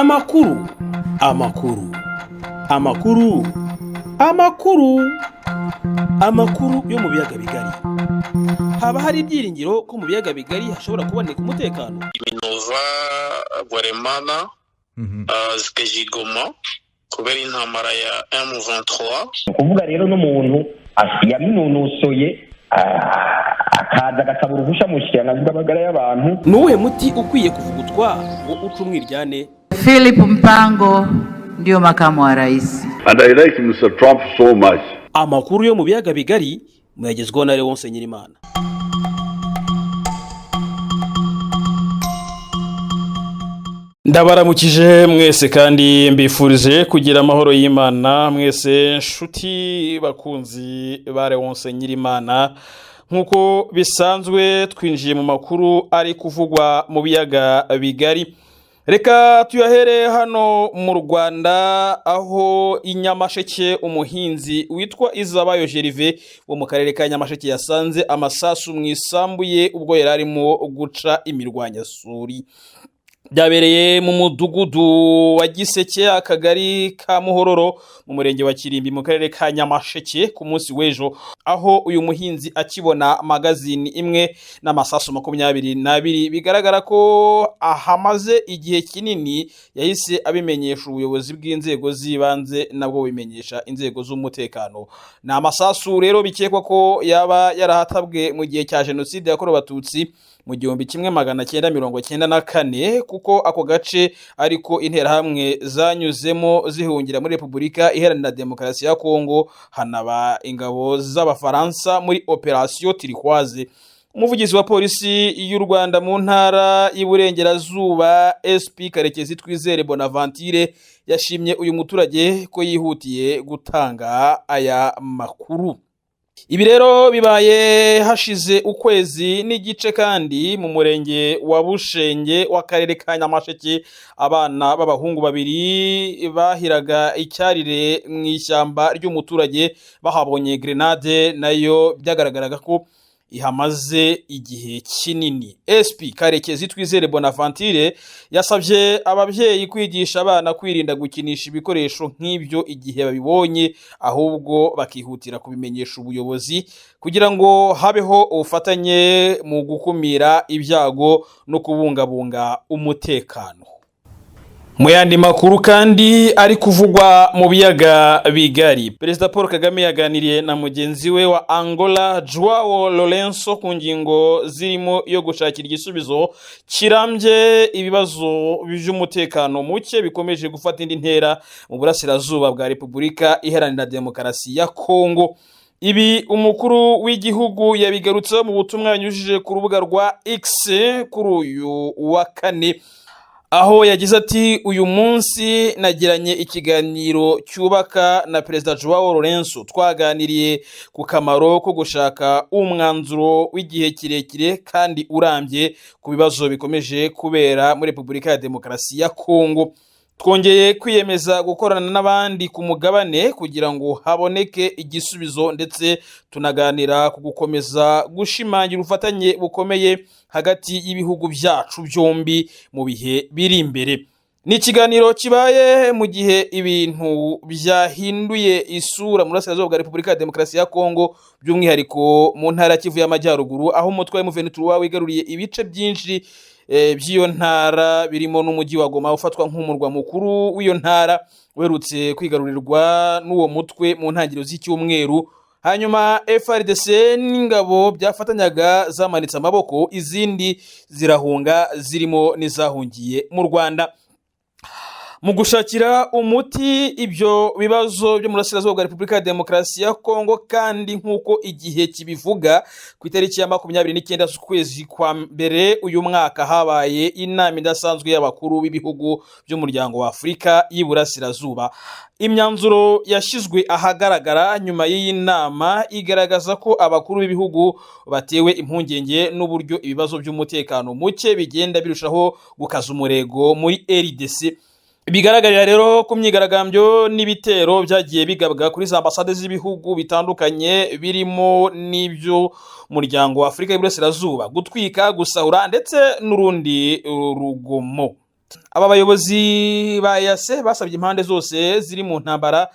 Amakuru yo mu biyaga bigari. Haba hari ibyiringiro ko mu biyaga bigari hashobora kuboneka umutekano. Minova, Bweremana, Zikejigoma, kubera intambara ya M23. Kuvuga rero n'umuntu yabinonosoye akaza agasaba uruhusha mu shingano z'amagara y'abantu. Nuwe muti ukwiye kuvugutwa ngo uce umwiryane? Philip Mpango ndio makamu wa rais. And I like Mr. Trump so much. Amakuru yo mu biyaga bigari muyagezweho na Leonce Nyirimana. Ndabaramukije mwese kandi mbifurije kugira amahoro y'Imana mwese nshuti bakunzi ba Leonce Nyirimana. Nkuko bisanzwe twinjiye mu makuru ari kuvugwa mu biyaga bigari. Reka tuyahere hano mu Rwanda aho i Nyamasheke umuhinzi witwa Izabayo Gervais wo mu karere ka Nyamasheke yasanze amasasu mu isambu ye ubwo yari arimo guca imirwanyasuri. Byabereye mu mudugudu wa Giseke akagari ka Muhororo mu murenge wa Kirimbi mu karere ka Nyamasheke ku munsi w'ejo, aho uyu muhinzi akibona magazine imwe n'amasasu 22 bigaragara ko ahamaze igihe kinini. Yahise abimenyesha ubuyobozi bw'inzego zibanze nabwo bimenyesha inzego z'umutekano. Na amasasu rero bikekwa ko yaba yarahatabwe mu gihe cya Jenoside yakorewe Abatutsi mu 1994 kuko ako gace ariko interahamwe zanyuzemo zihungira muri Repubulika Iharanira Demokarasi ya Kongo, hanaba ingabo z'Abafaransa muri Operation Turquoise. Umuvugizi wa polisi y'u Rwanda mu ntara y'Iburengerazuba SP Karekezi Twizere Bonaventure yashimye uyu muturage ko yihutiye gutanga aya makuru. Ibi rero bibaye hashize ukwezi n'igice kandi mu murenge wa Bushenge w'akarere ka Nyamasheke abana b'abahungu babiri bahiraga icyarire mu ishyamba ry'umuturage bahabonye grenade nayo byagaragaraga ko ihamaze igihe kinini. SP Karekezi Twizere Bonaventure yasabye ababyeyi kwigisha abana kwirinda gukinisha ibikoresho nk'ibyo igihe babibonye, ahubwo bakihutira kubimenyesha ubuyobozi kugira ngo habeho ubufatanye mu gukumira ibyago no kubungabunga umutekano. Mu yandi makuru kandi ari kuvugwa mu biyaga bigari, Perezida Paul Kagame yaganiriye na mugenzi we wa Angola Joao Lourenço ku ngingo zirimo yo gushakira igisubizo kirambye ibibazo by'umutekano muke bikomeje gufata indi ntera mu burasirazuba bwa Repubulika Iharanira Demokarasi ya Kongo. Ibi umukuru w'igihugu yabigarutse mu butumwa yanyujije ku rubuga rwa X kuri uyu wa kane, aho yagize ati uyu munsi nagiranye ikiganiro cyubaka na Perezida Joao Lourenço. Twaganiriye ku kamaro ko gushaka umwanzuro w'igihe kirekire kandi urambye ku bibazo bikomeje kubera muri Repubulika ya Demokarasi ya Kongo. Twongeye kwiyemeza gukorana n'abandi ku mugabane kugira ngo haboneke igisubizo, ndetse tunaganira ku gukomeza gushimangira ubufatanye bukomeye hagati y'ibihugu byacu byombi mu bihe biri imbere. Ni ikiganiro kibaye mu gihe ibintu byahinduye isura mu burasirazuba bwa Repubulika ya Demokarasi ya Kongo, by'umwihariko mu ntara Kivu y'Amajyaruguru aho umutwe wa M23 wigaruriye ibice byinshi by'iyo ntara birimo n'umujyi wa Goma ufatwa nk'umurwa mukuru w'iyo ntara werutse kwigarurirwa n'uwo mutwe mu ntangiriro z'icyumweru. Hanyuma FARDC n'ingabo byafatanyaga zamanitse amaboko, izindi zirahunga zirimo n'izahungiye mu Rwanda. Mu gushakira umuti ibyo bibazo byo mu burasirazuba bwa Repubulika ya Demokarasi ya Kongo kandi nk'uko igihe kibivuga, ku itariki ya 29 z'ukwezi kwa mbere uyu mwaka habaye inama idasanzwe y'abakuru b'ibihugu by'umuryango wa Afurika y'Iburasirazuba. Imyanzuro yashyizwe ahagaragara nyuma y'iyi nama igaragaza ko abakuru b'ibihugu batewe impungenge n'uburyo ibibazo by'umutekano muke bigenda birushaho gukaza umurego muri RDC. Bigaragarira rero ku myigaragambyo n'ibitero byagiye bigabwa kuri za ambasade z'ibihugu bitandukanye birimo n'ibyo muryango wa Afurika y'Iburasirazuba, gutwika, gusahura ndetse n'urundi rugomo. Aba bayobozi ba EAC basabye impande zose ziri mu ntambara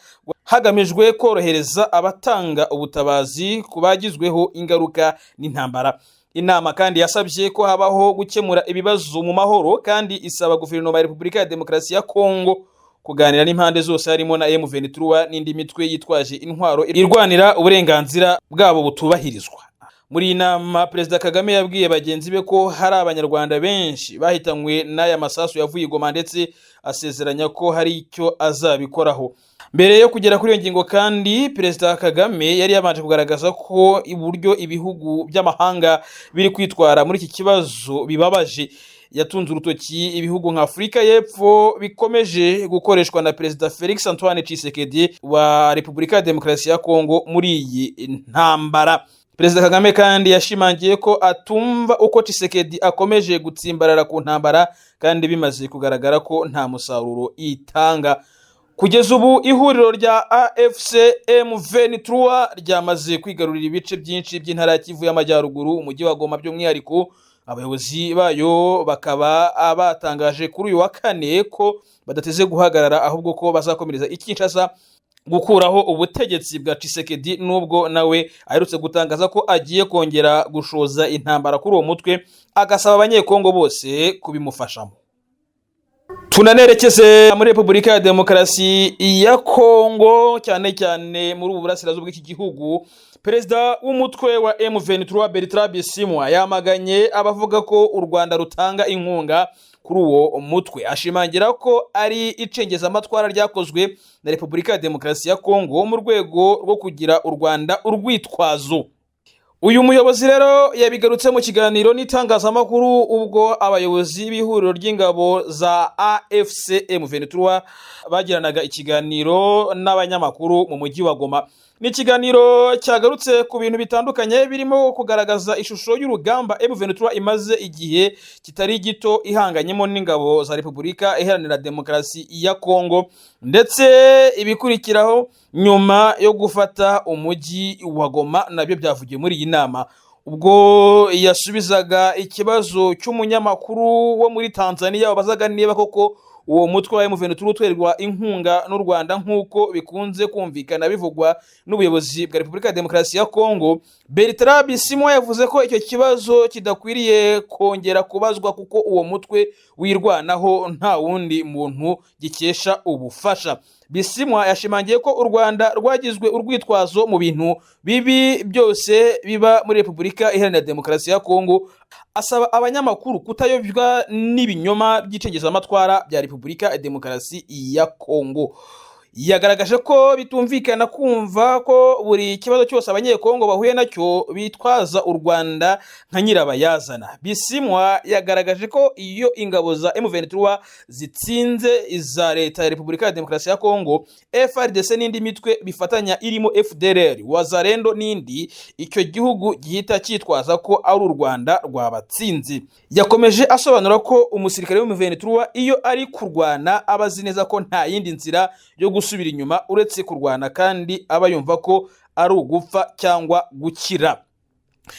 hagamijwe korohereza abatanga ubutabazi kubagizweho ingaruka n'intambara. Inama kandi yasabye ko habaho gukemura ibibazo mu mahoro kandi isaba guverinoma ya Repubulika ya Demokarasi ya Kongo kuganira n'impande zose harimo na M23 n'indi mitwe yitwaje intwaro irwanira uburenganzira bwabo butubahirizwa. Muri inama Perezida Kagame yabwiye bagenzi be ko hari abanyarwanda benshi bahitanywe n'aya masasu yavuye Goma ndetse asezeranya ko hari icyo azabikoraho. Mbere yo kugera kuri iyo ngingo kandi Perezida Kagame yari yabanje kugaragaza ko iburyo ibihugu by'amahanga biri kwitwara muri iki kibazo bibabaje. Yatunze urutoki ibihugu nka Afrika y'Epfo bikomeje gukoreshwa na Perezida Felix Antoine Tshisekedi wa Repubulika ya Demokarasi ya Kongo muri iyi ntambara. Perezida Kagame kandi yashimangiye ko atumva uko Tshisekedi akomeje gutsimbarara ku ntambara kandi bimaze kugaragara ko nta musaruro itanga. Kugeza ubu ihuriro rya AFC M23 ryamaze kwigarurira ibice byinshi by'intara ya Kivu y'Amajyaruguru, umujyi wa Goma by'umwihariko. Abayobozi bayo bakaba batangaje kuri uyu wa kane ko badateze guhagarara ahubwo ko bazakomereza Kinshasa gukuraho ubutegetsi bwa Tshisekedi, nubwo nawe aherutse gutangaza ko agiye kongera gushoza intambara kuri uwo mutwe, agasaba abanyekongo bose kubimufashamo. Tunanerekeze muri Repubulika ya Demokarasi ya Kongo, cyane cyane muri uburasirazuba bw'iki gihugu. Perezida w'umutwe wa M23 Bertrand Bisimwa yamaganye abavuga ko u Rwanda rutanga inkunga kuri uwo mutwe, ashimangira ko ari icengeza amatwara ryakozwe na Repubulika ya Demokarasi ya Kongo mu rwego rwo kugira u Rwanda urwitwazo. Uyu muyobozi rero yabigarutse mu kiganiro n'itangazamakuru ubwo abayobozi b'ihuriro ry'ingabo za AFC M23 bagiranaga ikiganiro n'abanyamakuru mu mujyi wa Goma. Ni ikiganiro cyagarutse ku bintu bitandukanye birimo kugaragaza ishusho y'urugamba M23 imaze igihe kitari gito ihanganyemo n'ingabo za Repubulika Iharanira Demokarasi ya Kongo, ndetse ibikurikiraho nyuma yo gufata umujyi wa Goma nabyo byavugiye muri iyi nama. Ubwo yasubizaga ikibazo cy'umunyamakuru wo muri Tanzania wabazaga niba koko uwo mutwe wa M23 utwerwa inkunga n'u Rwanda nk'uko bikunze kumvikana bivugwa n'ubuyobozi bwa Repubulika ya Demokarasi ya Kongo, Bertrand Bisimwa yavuze ko icyo kibazo kidakwiriye kongera kubazwa kuko uwo mutwe wirwanaho nta wundi muntu gikesha ubufasha. Bisimwa yashimangiye ko u Rwanda rwagizwe urwitwazo mu bintu bibi byose biba muri Repubulika Iharanira Demokarasi ya Kongo, asaba abanyamakuru kutayobywa n'ibinyoma by'icengeza amatwara bya Repubulika ya Demokarasi ya Kongo. Yagaragaje ko bitumvikana kumva ko buri kibazo cyose abanyekongo bahuye nacyo bitwaza u Rwanda nka nyirabayazana. Bisimwa yagaragaje ko iyo ingabo za M23 zitsinze iza leta ya Repubulika ya Demokarasi ya Kongo, FARDC n'indi mitwe bifatanya irimo FDLR, Wazalendo n'indi, icyo gihugu gihita cyitwaza ko ari u Rwanda rwabatsinze. Yakomeje asobanura ko umusirikare w'M23 iyo ari kurwana abazi neza ko nta yindi nzira yo gusubira inyuma uretse kurwana kandi aba yumva ko ari ugupfa cyangwa gukira.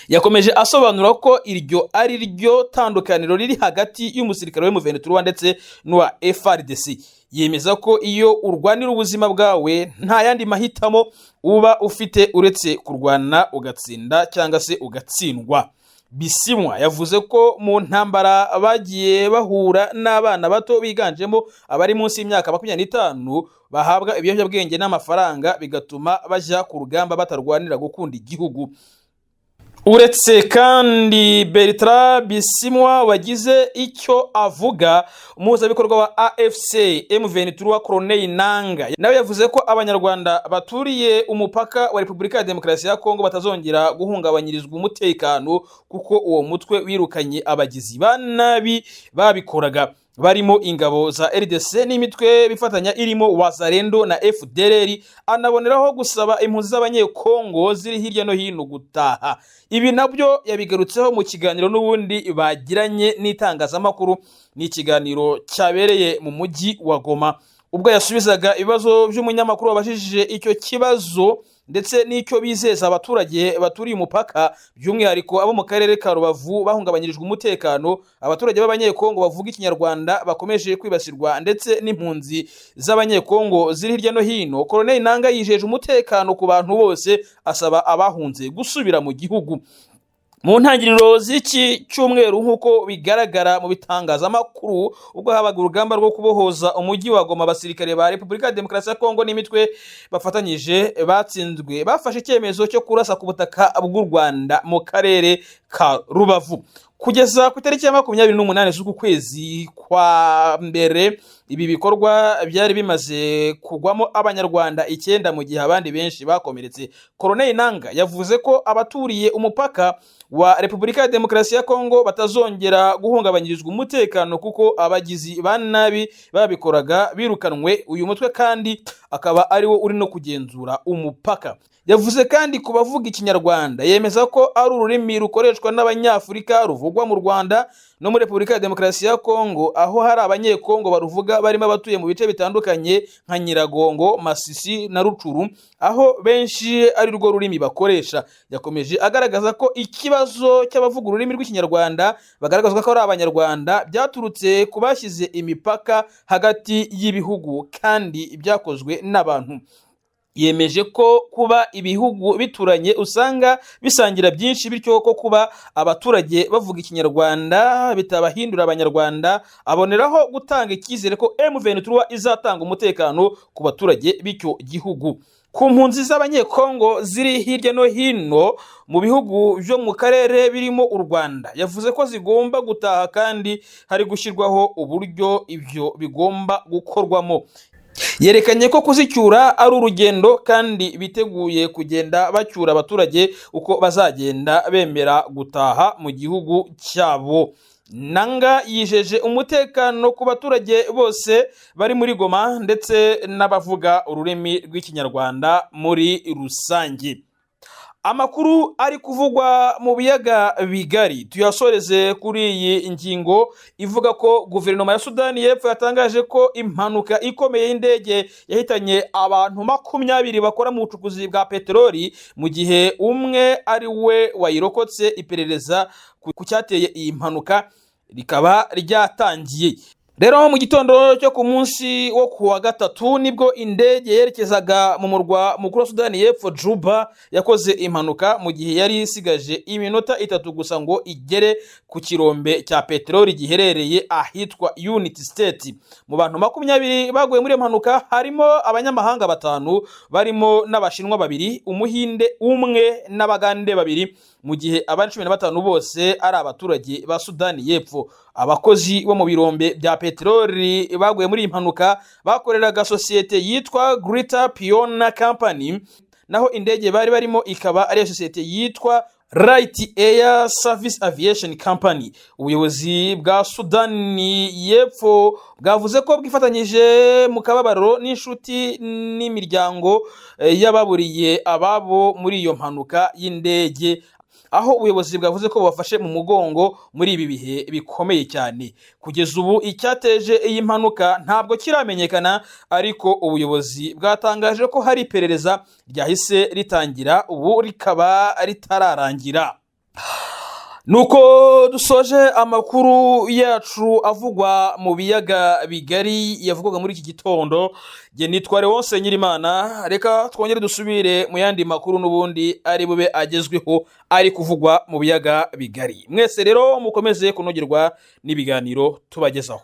Yakomeje asobanura ko iryo ari ryo tandukaniro riri hagati y'umusirikare w'M23 ndetse n'uwa FARDC. Yemeza ko iyo urwanira ubuzima bwawe nta yandi mahitamo uba ufite uretse kurwana ugatsinda cyangwa se ugatsindwa. Bisimwa yavuze ko mu ntambara bagiye bahura n'abana bato biganjemo abari munsi y'imyaka 25 bahabwa ibiyobyabwenge n'amafaranga bigatuma bajya ku rugamba batarwanira gukunda igihugu. Uretse kandi Bertrand Bisimwa wagize icyo avuga, umuhuzabikorwa wa AFC M23 Colonel Nanga nawe yavuze ko abanyarwanda baturiye umupaka wa Repubulika ya Demokarasi ya Kongo batazongera guhungabanyirizwa umutekano kuko uwo mutwe wirukanye abagizi ba nabi babikoraga barimo ingabo za RDC n'imitwe bifatanya irimo Wazalendo na FDLR. Anaboneraho gusaba impunzi z'abanyekongo ziri hirya no hino gutaha. Ibi nabyo yabigarutseho mu kiganiro n'ubundi bagiranye n'itangazamakuru. Ni ikiganiro cyabereye mu mujyi wa Goma ubwo yasubizaga ibibazo by'umunyamakuru wabajije icyo kibazo ndetse n'icyo bizeza abaturage baturiye umupaka, by'umwihariko abo mu karere ka Rubavu bahungabanyirijwe umutekano, abaturage b'abanyekongo bavuga ikinyarwanda bakomeje kwibasirwa, ndetse n'impunzi z'abanyekongo ziri hirya no hino. Colonel Nanga yijeje umutekano ku bantu bose, asaba abahunze gusubira mu gihugu. Mu ntangiriro z'iki cyumweru nk'uko bigaragara mu bitangazamakuru, ubwo habaga urugamba rwo kubohoza umujyi wa Goma, abasirikare ba Repubulika ya Demokarasi ya Kongo n'imitwe bafatanyije batsinzwe, bafashe icyemezo cyo kurasa ku butaka bw'u Rwanda mu karere ka Rubavu. Kugeza ku itariki ya 28 z'uku kwezi kwa mbere, ibi bikorwa byari bimaze kugwamo abanyarwanda 9 mu gihe abandi benshi bakomeretse. Colonel Nanga yavuze ko abaturiye umupaka wa Repubulika ya Demokarasi ya Kongo batazongera guhungabanyirizwa umutekano kuko abagizi ba nabi babikoraga birukanwe. Uyu mutwe kandi akaba ari wo uri no kugenzura umupaka. Yavuze kandi ku bavuga ikinyarwanda, yemeza ko ari ururimi rukoreshwa n'abanyafurika ruvugwa mu Rwanda no muri Repubulika ya Demokarasi ya Kongo, aho hari abanyekongo baruvuga barimo abatuye mu bice bitandukanye nka Nyiragongo, Masisi na Rucuru, aho benshi ari rwo rurimi bakoresha. Yakomeje agaragaza ko ikibazo cy'abavuga ururimi rw'ikinyarwanda bagaragazwa ko ari abanyarwanda byaturutse ku bashyize imipaka hagati y'ibihugu kandi byakozwe n'abantu. Yemeje ko kuba ibihugu bituranye usanga bisangira byinshi, bityo ko kuba abaturage bavuga ikinyarwanda bitabahindura abanyarwanda. Aboneraho gutanga icyizere ko M23 izatanga umutekano ku baturage b'icyo gihugu. Ku mpunzi z'abanyekongo ziri hirya no hino mu bihugu byo mu karere birimo u Rwanda, yavuze ko zigomba gutaha kandi hari gushyirwaho uburyo ibyo bigomba gukorwamo. Yerekanye ko kuzicyura ari urugendo kandi biteguye kugenda bacyura abaturage uko bazagenda bemera gutaha mu gihugu cyabo. Nanga yijeje umutekano ku baturage bose bari muri Goma ndetse n'abavuga ururimi rw'ikinyarwanda muri rusange. Amakuru ari kuvugwa mu biyaga bigari tuyasoreze kuri iyi ngingo ivuga ko guverinoma ya Sudani y'Epfo yatangaje ko impanuka ikomeye y'indege yahitanye abantu 20 bakora mu bucukuzi bwa peteroli, mu gihe umwe ari we wayirokotse. Iperereza ku cyateye iyi mpanuka rikaba ryatangiye. Rero mu gitondo cyo ku munsi wo kuwa gatatu nibwo indege yerekezaga mu murwa mukuru wa Sudani y'Epfo Juba yakoze impanuka, mu gihe yari isigaje iminota 3 gusa ngo igere ku kirombe cya peteroli giherereye ahitwa Unity State. Mu bantu 20 baguye muri impanuka harimo abanyamahanga 5 barimo n'abashinwa 2, umuhinde 1 n'abagande 2, mu gihe abandi 15 bose ari abaturage ba Sudani y'Epfo. Abakozi bo mu birombe bya peteroli baguye muri impanuka bakoreraga sosiyete yitwa Greater Piona Company, naho indege bari barimo ikaba ari sosiyete yitwa Right Air Service Aviation Company. Ubuyobozi bwa Sudani y'Epfo bwavuze ko bwifatanyije mu kababaro n'inshuti n'imiryango y'ababuriye ababo muri iyo mpanuka y'indege, aho ubuyobozi bwavuze ko bafashe mu mugongo muri ibi bihe bikomeye cyane. Kugeza ubu icyateje iyi mpanuka ntabwo kiramenyekana, ariko ubuyobozi bwatangaje ko hari iperereza ryahise ritangira, ubu rikaba ritararangira. Nuko dusoje amakuru yacu avugwa mu biyaga bigari yavugwaga muri iki gitondo. Jye nitwa Leon Senyirimana, reka twongere dusubire mu yandi makuru n'ubundi ari bube agezweho ari kuvugwa mu biyaga bigari. Mwese rero mukomeze kunogerwa n'ibiganiro tubagezaho.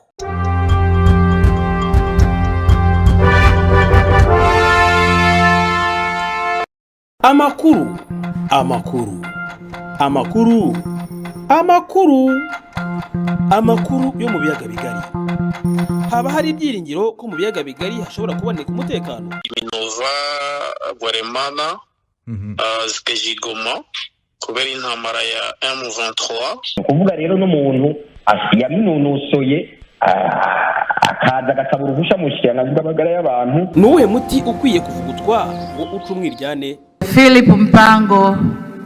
Amakuru yo mu biyaga bigari. Haba hari ibyiringiro ko mu biyaga bigari hashobora kuboneka umutekano. Minova, Bweremana, Goma, kubera intambara ya M23. Kuvuga rero n'umuntu yaminonosoye akaza agasaba uruhushya mu kirana bw'amagara y'abantu. Nuwe muti ukwiye kuvugutwa ngo uca umwiryane? Philip Mpango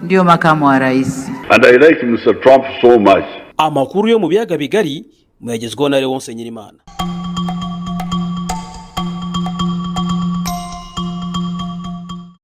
ndio makamu wa rais. And I like Mr. Trump so much. Amakuru yo mu biyaga bigari muyagezweho na Leon Senyirimana.